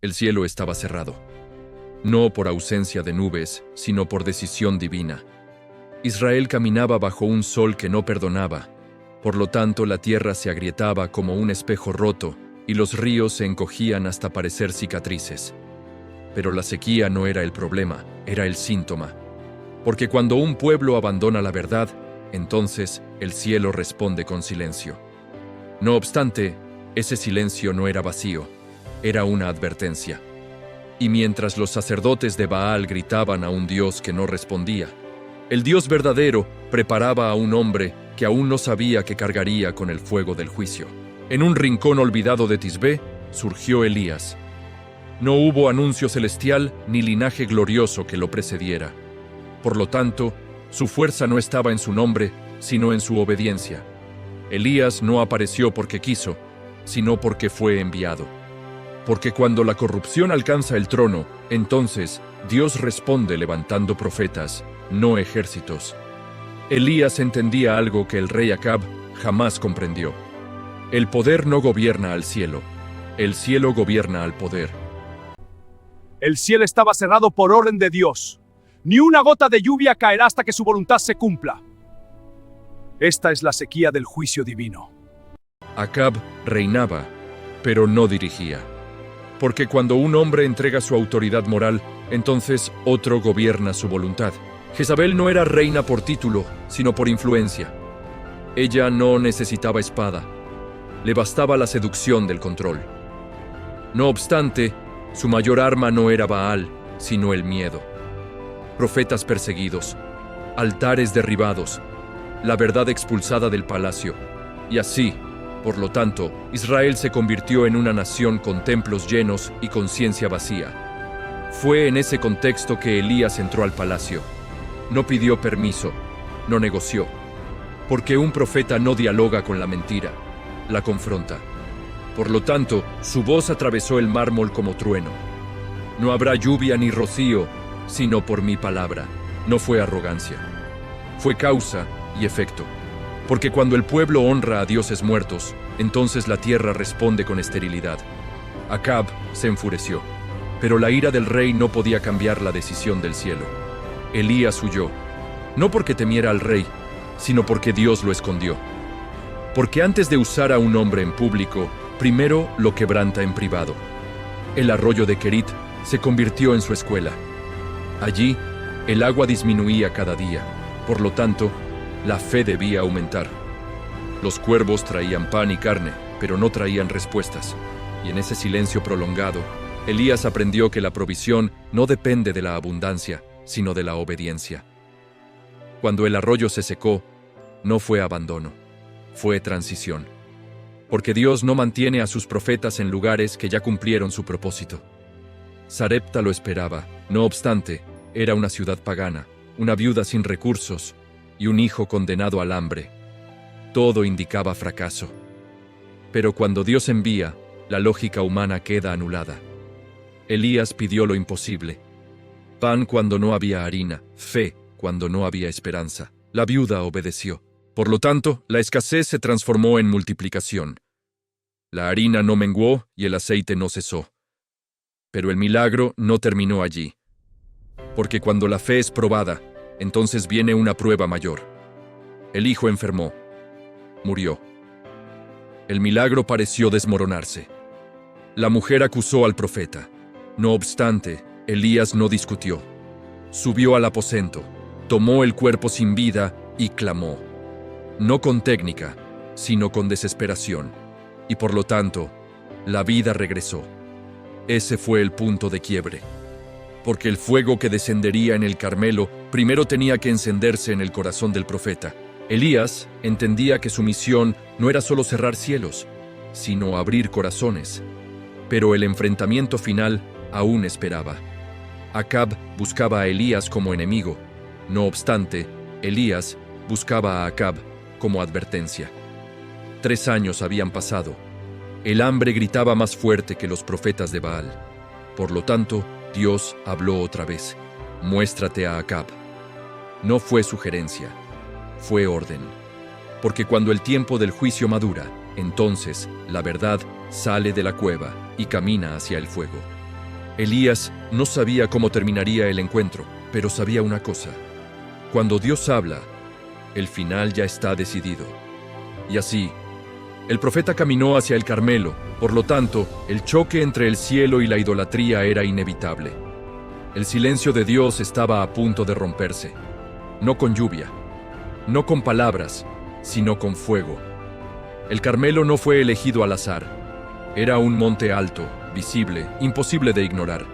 El cielo estaba cerrado. No por ausencia de nubes, sino por decisión divina. Israel caminaba bajo un sol que no perdonaba. Por lo tanto, la tierra se agrietaba como un espejo roto y los ríos se encogían hasta parecer cicatrices. Pero la sequía no era el problema, era el síntoma. Porque cuando un pueblo abandona la verdad, entonces el cielo responde con silencio. No obstante, ese silencio no era vacío, era una advertencia. Y mientras los sacerdotes de Baal gritaban a un Dios que no respondía, el Dios verdadero preparaba a un hombre que aún no sabía que cargaría con el fuego del juicio. En un rincón olvidado de Tisbé surgió Elías. No hubo anuncio celestial ni linaje glorioso que lo precediera. Por lo tanto, su fuerza no estaba en su nombre, sino en su obediencia. Elías no apareció porque quiso, sino porque fue enviado. Porque cuando la corrupción alcanza el trono, entonces Dios responde levantando profetas, no ejércitos. Elías entendía algo que el rey Acab jamás comprendió. El poder no gobierna al cielo, el cielo gobierna al poder. El cielo estaba cerrado por orden de Dios. Ni una gota de lluvia caerá hasta que su voluntad se cumpla. Esta es la sequía del juicio divino. Acab reinaba, pero no dirigía. Porque cuando un hombre entrega su autoridad moral, entonces otro gobierna su voluntad. Jezabel no era reina por título, sino por influencia. Ella no necesitaba espada. Le bastaba la seducción del control. No obstante, su mayor arma no era Baal, sino el miedo. Profetas perseguidos, altares derribados, la verdad expulsada del palacio. Y así, por lo tanto, Israel se convirtió en una nación con templos llenos y conciencia vacía. Fue en ese contexto que Elías entró al palacio. No pidió permiso, no negoció. Porque un profeta no dialoga con la mentira, la confronta. Por lo tanto, su voz atravesó el mármol como trueno. No habrá lluvia ni rocío, sino por mi palabra. No fue arrogancia. Fue causa y efecto. Porque cuando el pueblo honra a dioses muertos, entonces la tierra responde con esterilidad. Acab se enfureció, pero la ira del rey no podía cambiar la decisión del cielo. Elías huyó, no porque temiera al rey, sino porque Dios lo escondió. Porque antes de usar a un hombre en público, primero lo quebranta en privado. El arroyo de Kerit se convirtió en su escuela. Allí, el agua disminuía cada día, por lo tanto, la fe debía aumentar. Los cuervos traían pan y carne, pero no traían respuestas. Y en ese silencio prolongado, Elías aprendió que la provisión no depende de la abundancia, sino de la obediencia. Cuando el arroyo se secó, no fue abandono, fue transición. Porque Dios no mantiene a sus profetas en lugares que ya cumplieron su propósito. Sarepta lo esperaba, no obstante, era una ciudad pagana, una viuda sin recursos, y un hijo condenado al hambre. Todo indicaba fracaso. Pero cuando Dios envía, la lógica humana queda anulada. Elías pidió lo imposible. Pan cuando no había harina, fe cuando no había esperanza. La viuda obedeció. Por lo tanto, la escasez se transformó en multiplicación. La harina no menguó y el aceite no cesó. Pero el milagro no terminó allí. Porque cuando la fe es probada, entonces viene una prueba mayor. El hijo enfermó. Murió. El milagro pareció desmoronarse. La mujer acusó al profeta. No obstante, Elías no discutió. Subió al aposento, tomó el cuerpo sin vida y clamó. No con técnica, sino con desesperación. Y por lo tanto, la vida regresó. Ese fue el punto de quiebre. Porque el fuego que descendería en el Carmelo primero tenía que encenderse en el corazón del profeta. Elías entendía que su misión no era solo cerrar cielos, sino abrir corazones. Pero el enfrentamiento final aún esperaba. Acab buscaba a Elías como enemigo. No obstante, Elías buscaba a Acab como advertencia. 3 años habían pasado. El hambre gritaba más fuerte que los profetas de Baal. Por lo tanto, Dios habló otra vez. Muéstrate a Acab. No fue sugerencia, fue orden. Porque cuando el tiempo del juicio madura, entonces la verdad sale de la cueva y camina hacia el fuego. Elías no sabía cómo terminaría el encuentro, pero sabía una cosa. Cuando Dios habla, el final ya está decidido. Y así, el profeta caminó hacia el Carmelo, por lo tanto, el choque entre el cielo y la idolatría era inevitable. El silencio de Dios estaba a punto de romperse, no con lluvia, no con palabras, sino con fuego. El Carmelo no fue elegido al azar. Era un monte alto, visible, imposible de ignorar.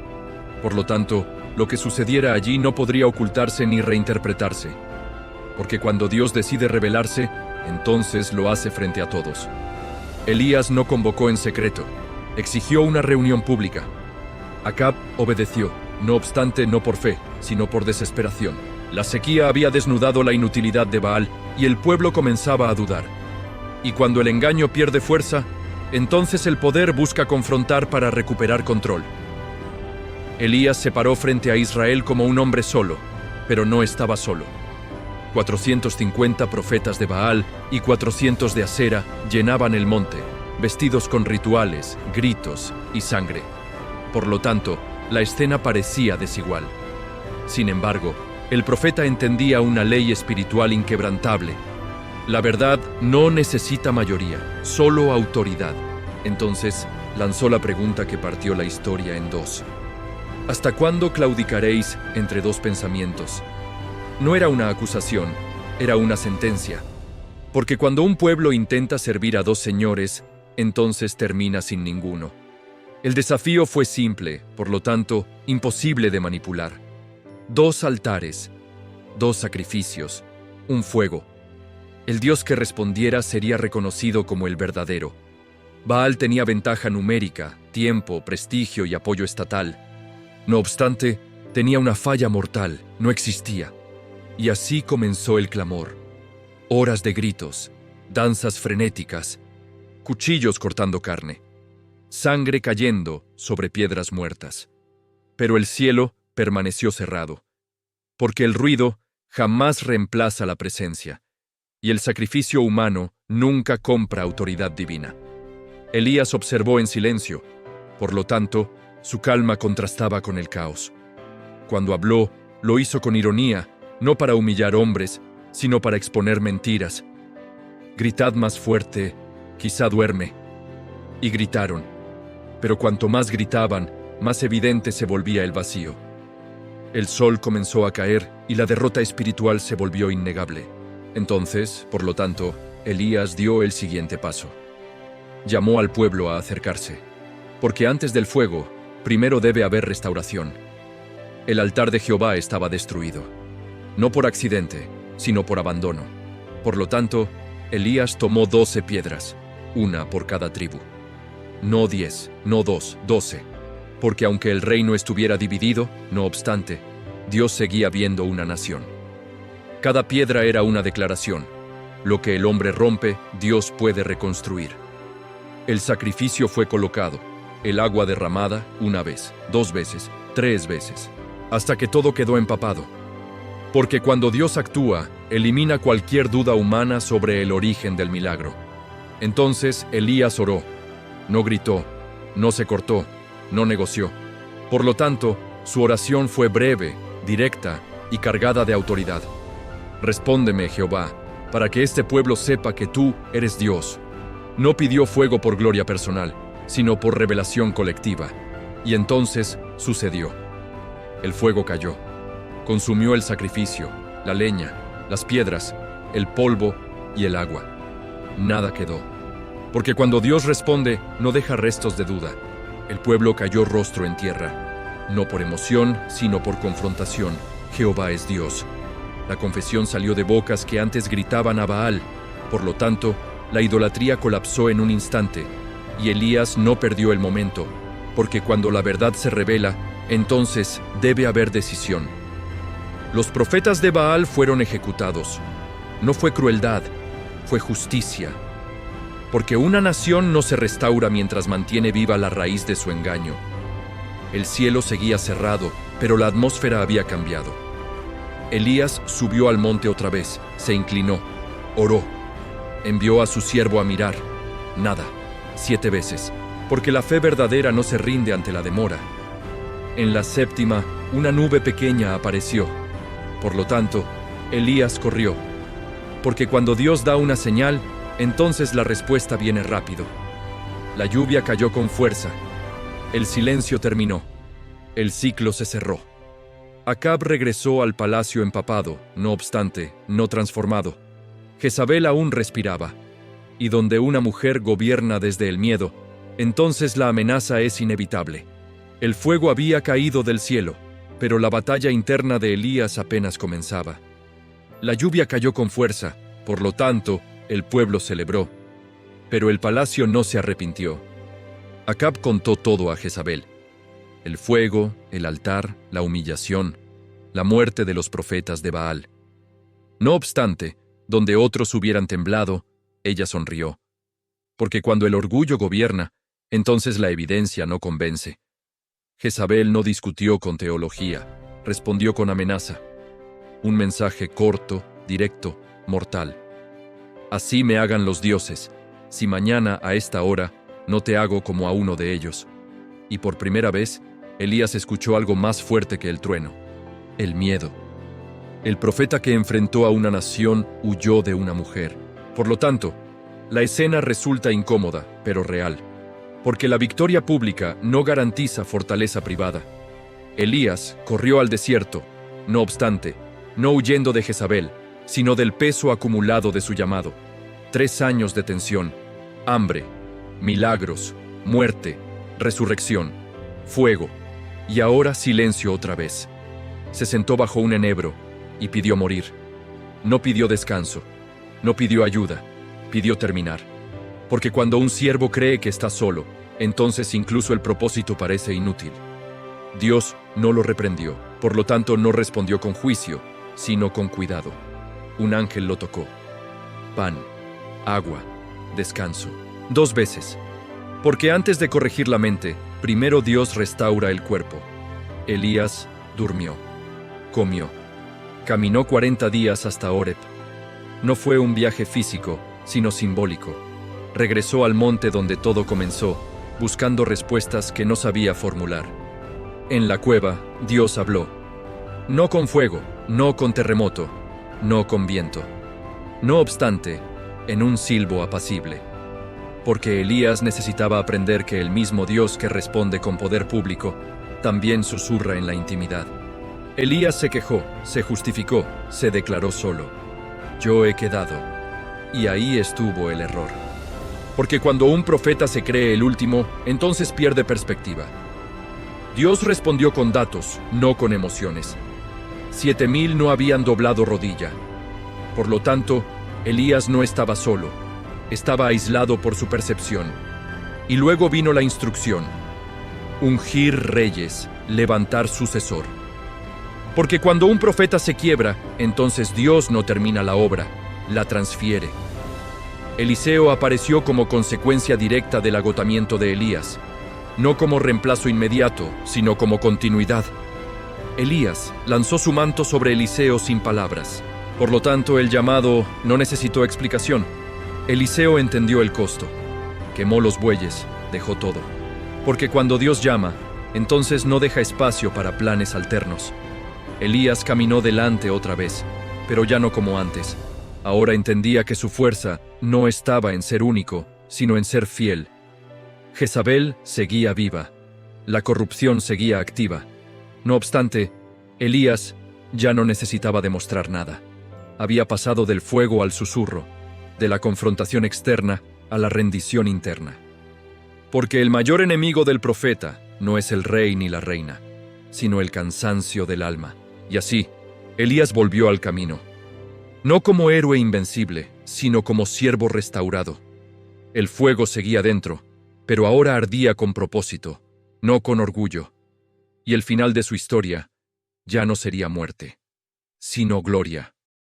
Por lo tanto, lo que sucediera allí no podría ocultarse ni reinterpretarse, porque cuando Dios decide revelarse, entonces lo hace frente a todos. Elías no convocó en secreto, exigió una reunión pública. Acab obedeció, no obstante no por fe, sino por desesperación. La sequía había desnudado la inutilidad de Baal y el pueblo comenzaba a dudar. Y cuando el engaño pierde fuerza, entonces el poder busca confrontar para recuperar control. Elías se paró frente a Israel como un hombre solo, pero no estaba solo. 450 profetas de Baal y 400 de Asera llenaban el monte, vestidos con rituales, gritos y sangre. Por lo tanto, la escena parecía desigual. Sin embargo, el profeta entendía una ley espiritual inquebrantable. La verdad no necesita mayoría, solo autoridad. Entonces, lanzó la pregunta que partió la historia en dos. ¿Hasta cuándo claudicaréis entre dos pensamientos? No era una acusación, era una sentencia. Porque cuando un pueblo intenta servir a dos señores, entonces termina sin ninguno. El desafío fue simple, por lo tanto, imposible de manipular. 2 altares, 2 sacrificios, un fuego. El Dios que respondiera sería reconocido como el verdadero. Baal tenía ventaja numérica, tiempo, prestigio y apoyo estatal. No obstante, tenía una falla mortal, no existía. Y así comenzó el clamor. Horas de gritos, danzas frenéticas, cuchillos cortando carne, sangre cayendo sobre piedras muertas. Pero el cielo permaneció cerrado, porque el ruido jamás reemplaza la presencia, y el sacrificio humano nunca compra autoridad divina. Elías observó en silencio, por lo tanto, su calma contrastaba con el caos. Cuando habló, lo hizo con ironía, no para humillar hombres, sino para exponer mentiras. Gritad más fuerte, quizá duerme. Y gritaron. Pero cuanto más gritaban, más evidente se volvía el vacío. El sol comenzó a caer y la derrota espiritual se volvió innegable. Entonces, por lo tanto, Elías dio el siguiente paso. Llamó al pueblo a acercarse, porque antes del fuego, primero debe haber restauración. El altar de Jehová estaba destruido. No por accidente, sino por abandono. Por lo tanto, Elías tomó 12 piedras, una por cada tribu. No 10, no 2, 12. Porque aunque el reino estuviera dividido, no obstante, Dios seguía viendo una nación. Cada piedra era una declaración. Lo que el hombre rompe, Dios puede reconstruir. El sacrificio fue colocado, el agua derramada una vez, 2 veces, 3 veces, hasta que todo quedó empapado. Porque cuando Dios actúa, elimina cualquier duda humana sobre el origen del milagro. Entonces Elías oró. No gritó, no se cortó, no negoció. Por lo tanto, su oración fue breve, directa y cargada de autoridad. Respóndeme, Jehová, para que este pueblo sepa que tú eres Dios. No pidió fuego por gloria personal, sino por revelación colectiva. Y entonces sucedió. El fuego cayó. Consumió el sacrificio, la leña, las piedras, el polvo y el agua. Nada quedó. Porque cuando Dios responde, no deja restos de duda. El pueblo cayó rostro en tierra. No por emoción, sino por confrontación. Jehová es Dios. La confesión salió de bocas que antes gritaban a Baal. Por lo tanto, la idolatría colapsó en un instante. Y Elías no perdió el momento, porque cuando la verdad se revela, entonces debe haber decisión. Los profetas de Baal fueron ejecutados. No fue crueldad, fue justicia. Porque una nación no se restaura mientras mantiene viva la raíz de su engaño. El cielo seguía cerrado, pero la atmósfera había cambiado. Elías subió al monte otra vez, se inclinó, oró. Envió a su siervo a mirar. Nada, 7 veces, porque la fe verdadera no se rinde ante la demora. En la séptima, una nube pequeña apareció. Por lo tanto, Elías corrió. Porque cuando Dios da una señal, entonces la respuesta viene rápido. La lluvia cayó con fuerza. El silencio terminó. El ciclo se cerró. Acab regresó al palacio empapado, no obstante, no transformado. Jezabel aún respiraba. Y donde una mujer gobierna desde el miedo, entonces la amenaza es inevitable. El fuego había caído del cielo, pero la batalla interna de Elías apenas comenzaba. La lluvia cayó con fuerza, por lo tanto, el pueblo celebró. Pero el palacio no se arrepintió. Acab contó todo a Jezabel. El fuego, el altar, la humillación, la muerte de los profetas de Baal. No obstante, donde otros hubieran temblado, ella sonrió. Porque cuando el orgullo gobierna, entonces la evidencia no convence. Jezabel no discutió con teología, respondió con amenaza. Un mensaje corto, directo, mortal. Así me hagan los dioses, si mañana a esta hora no te hago como a uno de ellos. Y por primera vez, Elías escuchó algo más fuerte que el trueno: el miedo. El profeta que enfrentó a una nación huyó de una mujer. Por lo tanto, la escena resulta incómoda, pero real, porque la victoria pública no garantiza fortaleza privada. Elías corrió al desierto, no obstante, no huyendo de Jezabel, sino del peso acumulado de su llamado. 3 años de tensión, hambre, milagros, muerte, resurrección, fuego, y ahora silencio otra vez. Se sentó bajo un enebro y pidió morir. No pidió descanso, no pidió ayuda, pidió terminar. Porque cuando un siervo cree que está solo, entonces incluso el propósito parece inútil. Dios no lo reprendió, por lo tanto no respondió con juicio, sino con cuidado. Un ángel lo tocó. Pan, agua, descanso. 2 veces. Porque antes de corregir la mente, primero Dios restaura el cuerpo. Elías durmió, comió, caminó 40 días hasta Horeb. No fue un viaje físico, sino simbólico. Regresó al monte donde todo comenzó, buscando respuestas que no sabía formular. En la cueva, Dios habló. No con fuego, no con terremoto, no con viento. No obstante, en un silbo apacible. Porque Elías necesitaba aprender que el mismo Dios que responde con poder público, también susurra en la intimidad. Elías se quejó, se justificó, se declaró solo. Yo he quedado. Y ahí estuvo el error. Porque cuando un profeta se cree el último, entonces pierde perspectiva. Dios respondió con datos, no con emociones. 7,000 no habían doblado rodilla. Por lo tanto, Elías no estaba solo, estaba aislado por su percepción. Y luego vino la instrucción: ungir reyes, levantar sucesor. Porque cuando un profeta se quiebra, entonces Dios no termina la obra, la transfiere. Eliseo apareció como consecuencia directa del agotamiento de Elías, no como reemplazo inmediato, sino como continuidad. Elías lanzó su manto sobre Eliseo sin palabras. Por lo tanto, el llamado no necesitó explicación. Eliseo entendió el costo. Quemó los bueyes, dejó todo. Porque cuando Dios llama, entonces no deja espacio para planes alternos. Elías caminó delante otra vez, pero ya no como antes. Ahora entendía que su fuerza no estaba en ser único, sino en ser fiel. Jezabel seguía viva. La corrupción seguía activa. No obstante, Elías ya no necesitaba demostrar nada. Había pasado del fuego al susurro, de la confrontación externa a la rendición interna. Porque el mayor enemigo del profeta no es el rey ni la reina, sino el cansancio del alma. Y así, Elías volvió al camino. No como héroe invencible, sino como siervo restaurado. El fuego seguía dentro, pero ahora ardía con propósito, no con orgullo. Y el final de su historia ya no sería muerte, sino gloria.